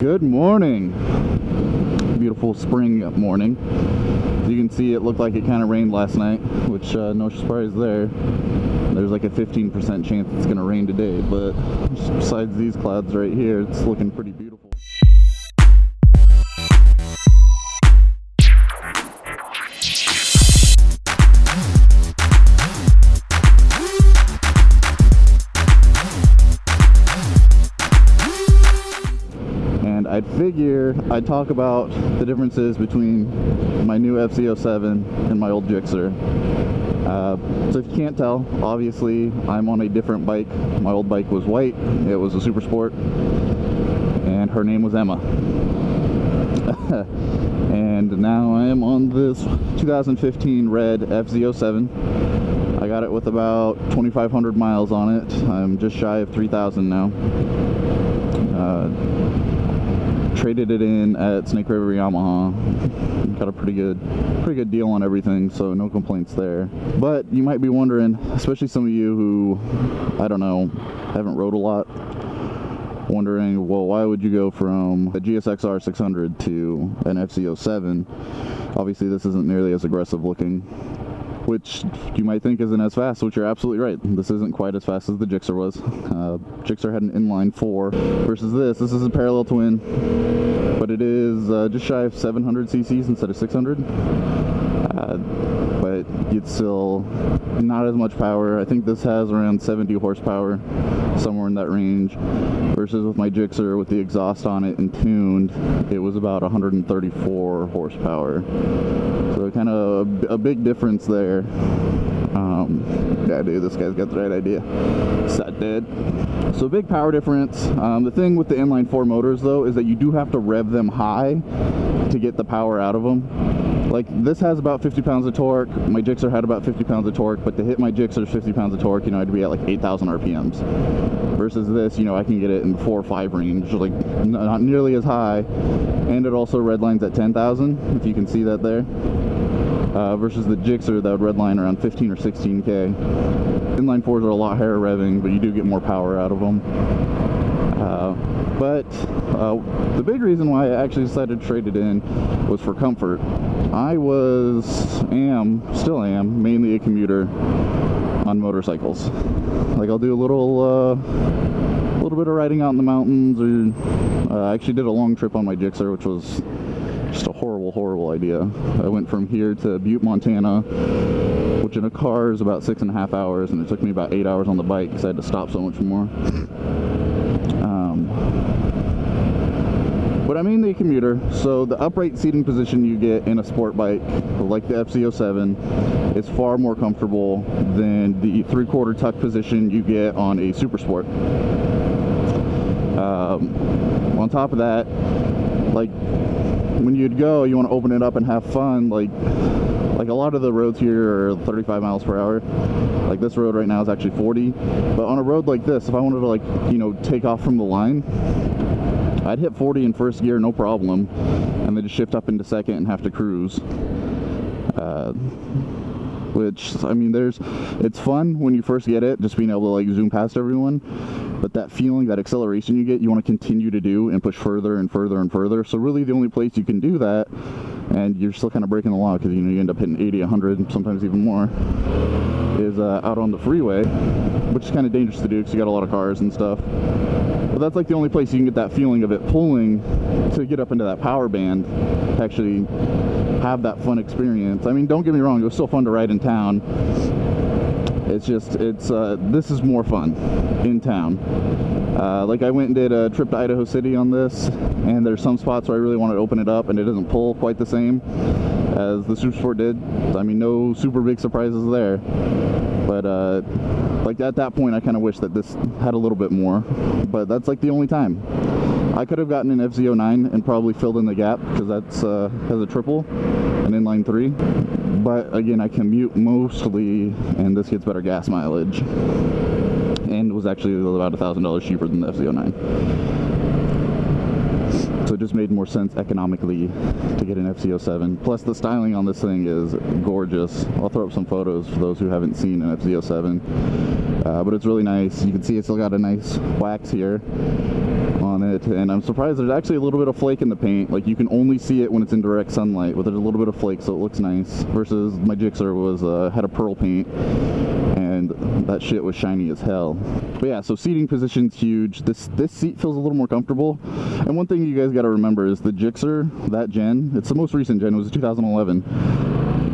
Good morning. Beautiful spring morning. As you can see, it looked like it kind of rained last night, which no surprise there. There's like a 15% chance it's going to rain today, but besides these clouds right here, it's looking pretty beautiful. I'd figure I'd talk about the differences between my new Gsxr and my old Gsxr. So if you can't tell, obviously I'm on a different bike. My old bike was white, it was a super sport, and her name was Emma. And now I am on this 2015 red Gsxr. I got it with about 2,500 miles on it. I'm just shy of 3,000 now. Traded it in at Snake River Yamaha. Got a pretty good deal on everything, so no complaints there. But you might be wondering, especially some of you who, I don't know, haven't rode a lot, wondering, well, why would you go from a Gsxr 600 to an Gsxr? Obviously this isn't nearly as aggressive looking, which you might think isn't as fast, which you're absolutely right. This isn't quite as fast as the Gsxr was. Gsxr had an inline 4 versus this. This is a parallel twin, but it is just shy of 700 cc's instead of 600. But it's still not as much power. I think this has around 70 horsepower, somewhere in that range, versus with my Gsxr with the exhaust on it and tuned, it was about 134 horsepower. So kind of a big difference there. Yeah, dude, this guy's got the right idea. Sat dead. So big power difference. The thing with the inline 4 motors though is that you do have to rev them high to get the power out of them. Like this has about 50 pounds of torque. My Gsxr had about 50 pounds of torque, but to hit my Gsxr's 50 pounds of torque, you know, I'd be at like 8,000 RPMs. Versus this, you know, I can get it in 4 or 5 range, like not nearly as high. And it also redlines at 10,000, if you can see that there. Versus the Gsxr that would redline around 15 or 16K. Inline 4s are a lot higher revving, but you do get more power out of them. But the big reason why I actually decided to trade it in was for comfort. I still am, mainly a commuter on motorcycles. Like I'll do a little bit of riding out in the mountains, or I actually did a long trip on my Gsxr, which was just a horrible idea. I went from here to Butte, Montana, which in a car is about 6.5 hours, and it took me about 8 hours on the bike because I had to stop so much more. But I'm mainly a commuter, so the upright seating position you get in a sport bike like the Gsxr is far more comfortable than the 3/4 tuck position you get on a super sport. On top of that, like when you'd go, you want to open it up and have fun. Like a lot of the roads here are 35 miles per hour. Like this road right now is actually 40. But on a road like this, if I wanted to, like, you know, take off from the line, I'd hit 40 in first gear, no problem, and then just shift up into second and have to cruise. Which, I mean, it's fun when you first get it, just being able to like zoom past everyone, but that feeling, that acceleration you get, you want to continue to do and push further and further and further. So really the only place you can do that, and you're still kind of breaking the law because, you know, you end up hitting 80, 100, sometimes even more, is out on the freeway, which is kind of dangerous to do because you got a lot of cars and stuff. But that's like the only place you can get that feeling of it pulling to get up into that power band, to actually have that fun experience. I mean, don't get me wrong, it was still fun to ride in town. It's just, this is more fun in town. Like I went and did a trip to Idaho City on this, and there's some spots where I really want to open it up and it doesn't pull quite the same as the Super Sport did. I mean, no super big surprises there. But like at that point I kind of wish that this had a little bit more, but that's like the only time. I could have gotten an F09 and probably filled in the gap because that's has a triple, an inline 3. But again, I commute mostly, and this gets better gas mileage, and was actually about $1,000 cheaper than the F09. So it just made more sense economically to get an FZ07. Plus the styling on this thing is gorgeous. I'll throw up some photos for those who haven't seen an FZ07. But it's really nice. You can see it's still got a nice wax here on it, and I'm surprised there's actually a little bit of flake in the paint. Like, you can only see it when it's in direct sunlight, but there's a little bit of flake, so it looks nice. Versus my Gsxr was had a pearl paint, and that shit was shiny as hell. But yeah, so seating position's huge. This seat feels a little more comfortable. And one thing you guys got to remember is the Gsxr, that gen, it's the most recent gen, it was 2011.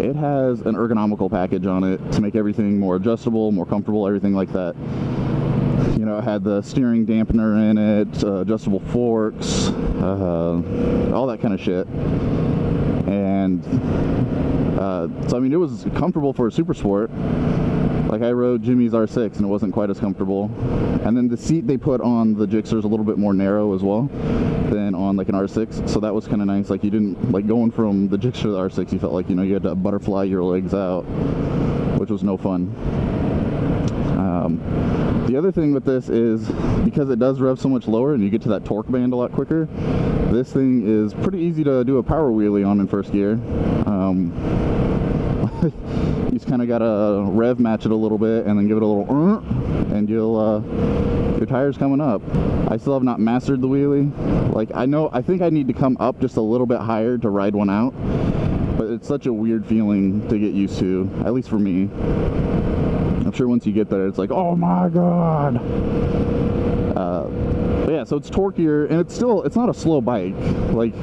It has an ergonomical package on it to make everything more adjustable, more comfortable, everything like that. You know, it had the steering dampener in it, adjustable forks, all that kind of shit. And so I mean, it was comfortable for a super sport. Like, I rode Jimmy's R6 and it wasn't quite as comfortable. And then the seat they put on the Gsxr is a little bit more narrow as well than on like an R6, so that was kind of nice. Like, you didn't, like, going from the Gsxr to the R6, you felt like, you know, you had to butterfly your legs out, which was no fun. The other thing with this is, because it does rev so much lower and you get to that torque band a lot quicker, this thing is pretty easy to do a power wheelie on in first gear. You just kind of gotta rev match it a little bit and then give it a little and you'll your tire's coming up. I still have not mastered the wheelie. Like, I think I need to come up just a little bit higher to ride one out, but it's such a weird feeling to get used to, at least for me. I'm sure once you get there, it's like, oh my god. But yeah, so it's torquier, and it's not a slow bike. Like,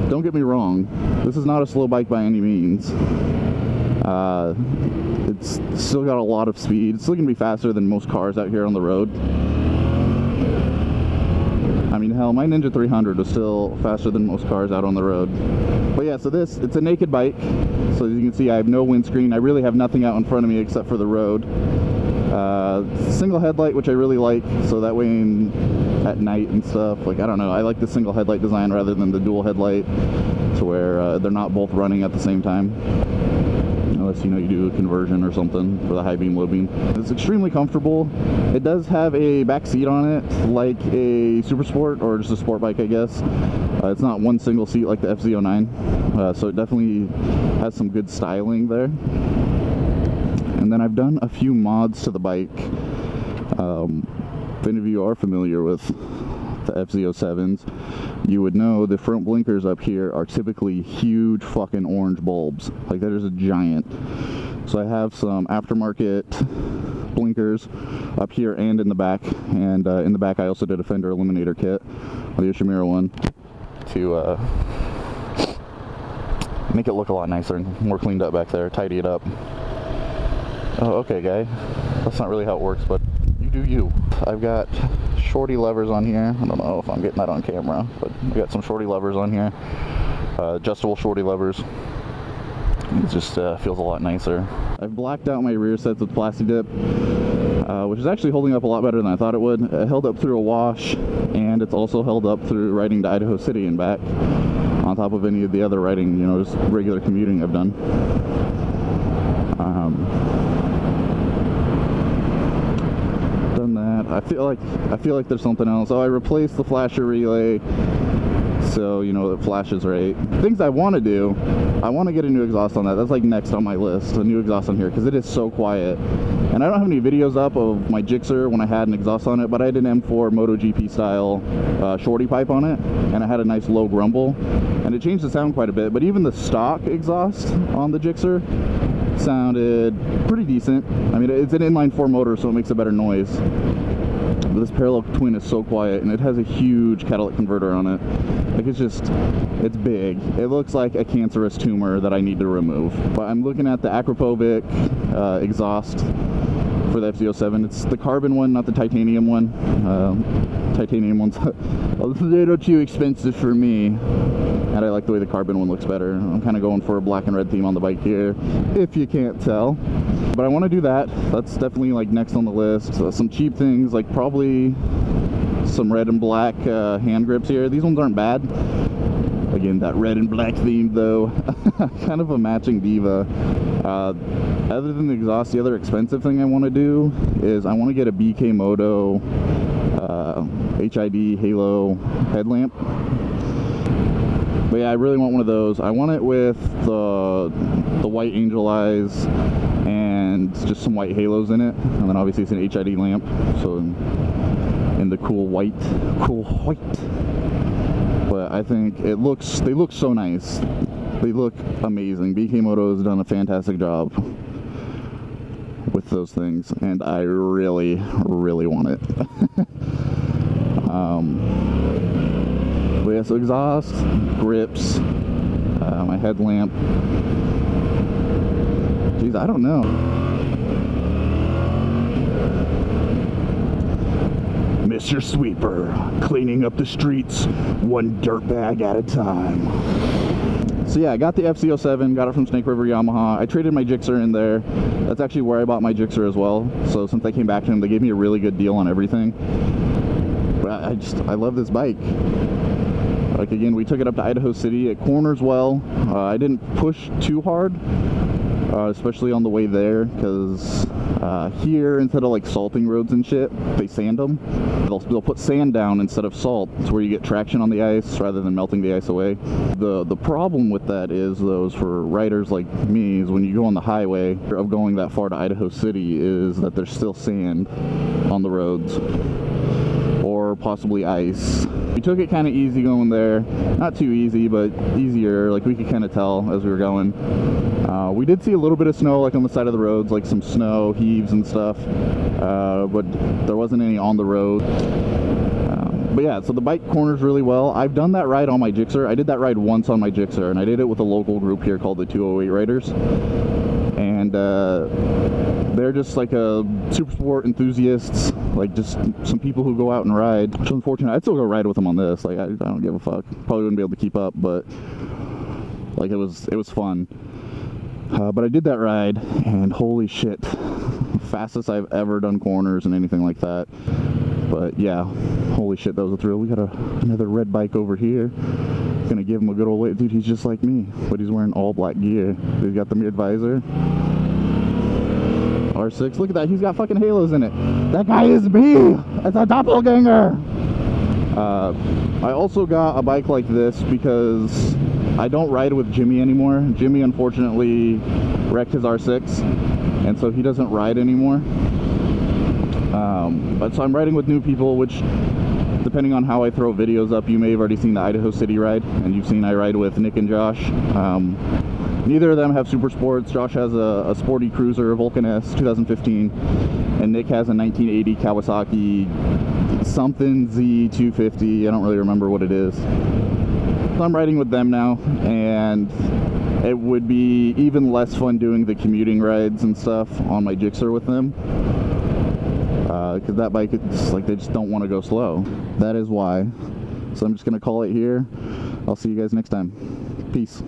don't get me wrong, this is not a slow bike by any means. It's still got a lot of speed. It's still gonna be faster than most cars out here on the road. I mean, hell, my Ninja 300 was still faster than most cars out on the road. But yeah, so it's a naked bike. So as you can see, I have no windscreen. I really have nothing out in front of me except for the road. Single headlight, which I really like, so that way at night and stuff, like, I don't know, I like the single headlight design rather than the dual headlight, to where they're not both running at the same time. Unless, you know, you do a conversion or something for the high beam, low beam. It's extremely comfortable. It does have a back seat on it, like a super sport or just a sport bike, I guess. It's not one single seat like the FZ09, so it definitely has some good styling there. And then I've done a few mods to the bike. If any of you are familiar with the FZ07s, you would know the front blinkers up here are typically huge fucking orange bulbs. Like, that is a giant. So I have some aftermarket blinkers up here and in the back. And in the back I also did a fender eliminator kit, the Yoshimura one, to make it look a lot nicer and more cleaned up back there, tidy it up. Oh, okay, guy. That's not really how it works, but you do you. I've got shorty levers on here. I don't know if I'm getting that on camera, but I got some shorty levers on here. Adjustable shorty levers. It just feels a lot nicer. I've blacked out my rear sets with Plasti Dip, which is actually holding up a lot better than I thought it would. It held up through a wash, and it's also held up through riding to Idaho City and back, on top of any of the other riding, you know, just regular commuting I've done. Done that. I feel like there's something else. Oh, I replaced the flasher relay, so you know it flashes right. Things I want to do, I want to get a new exhaust on that. That's like next on my list, a new exhaust on here, because it is so quiet. And I don't have any videos up of my Gsxr when I had an exhaust on it, but I did an M4 MotoGP style shorty pipe on it, and it had a nice low grumble, and it changed the sound quite a bit. But even the stock exhaust on the Gsxr sounded pretty decent. I mean, it's an inline-4 motor, so it makes a better noise. But this parallel twin is so quiet, and it has a huge catalytic converter on it. Like, it's big. It looks like a cancerous tumor that I need to remove. But I'm looking at the Akrapovic exhaust for the FZ07. It's the carbon one, not the titanium one. Titanium one's a little too expensive for me, and I like the way the carbon one looks better. I'm kind of going for a black and red theme on the bike here, if you can't tell. But I want to do that. That's definitely like next on the list. Some cheap things, like probably some red and black hand grips here. These ones aren't bad. Again, that red and black theme though. Kind of a matching diva. Other than the exhaust, the other expensive thing I want to do is I want to get a BK Moto HID Halo headlamp. But yeah, I really want one of those. I want it with the white angel eyes and just some white halos in it, and then obviously it's an HID lamp, so in the cool white. But I think they look so nice. They look amazing. BK Moto has done a fantastic job with those things, and I really want it. But yeah, so exhaust, grips, my headlamp. Jeez, I don't know. Mr. Sweeper, cleaning up the streets, one dirt bag at a time. So yeah, I got the FC07, got it from Snake River Yamaha. I traded my Gsxr in there. That's actually where I bought my Gsxr as well. So since I came back to them, they gave me a really good deal on everything. But I love this bike. Like, again, we took it up to Idaho City. It corners well. I didn't push too hard, especially on the way there, because here, instead of like salting roads and shit, they sand them. They'll put sand down instead of salt, to where you get traction on the ice rather than melting the ice away. The problem with that is, though, for riders like me, is when you go on the highway of going that far to Idaho City, is that there's still sand on the roads, or possibly ice. We took it kind of easy going there. Not too easy, but easier. Like, we could kind of tell as we were going. We did see a little bit of snow, like on the side of the roads, like some snow heaves and stuff, but there wasn't any on the road. But yeah, so the bike corners really well. I've done that ride on my Gsxr. I did that ride once on my Gsxr, and I did it with a local group here called the 208 Riders. And they're just like a super sport enthusiasts, like just some people who go out and ride. Which, unfortunately, I'd still go ride with them on this. Like, I don't give a fuck. Probably wouldn't be able to keep up, but like, it was fun. But I did that ride, and holy shit, fastest I've ever done corners and anything like that. But yeah, holy shit, that was a thrill. We got another red bike over here. Gonna give him a good old wait. Dude, he's just like me, but he's wearing all black gear. He's got the mid visor. R6, look at that, he's got fucking halos in it. That guy is me! It's a doppelganger! I also got a bike like this because I don't ride with Jimmy anymore. Jimmy, unfortunately, wrecked his R6, and so he doesn't ride anymore. But so I'm riding with new people, which, depending on how I throw videos up, you may have already seen the Idaho City ride, and you've seen I ride with Nick and Josh. Neither of them have super sports. Josh has a sporty cruiser, Vulcan S 2015, and Nick has a 1980 Kawasaki something Z250. I don't really remember what it is. So I'm riding with them now, and it would be even less fun doing the commuting rides and stuff on my Gsxr with them. Because that bike, it's like they just don't want to go slow. That is why. So I'm just going to call it here. I'll see you guys next time. Peace.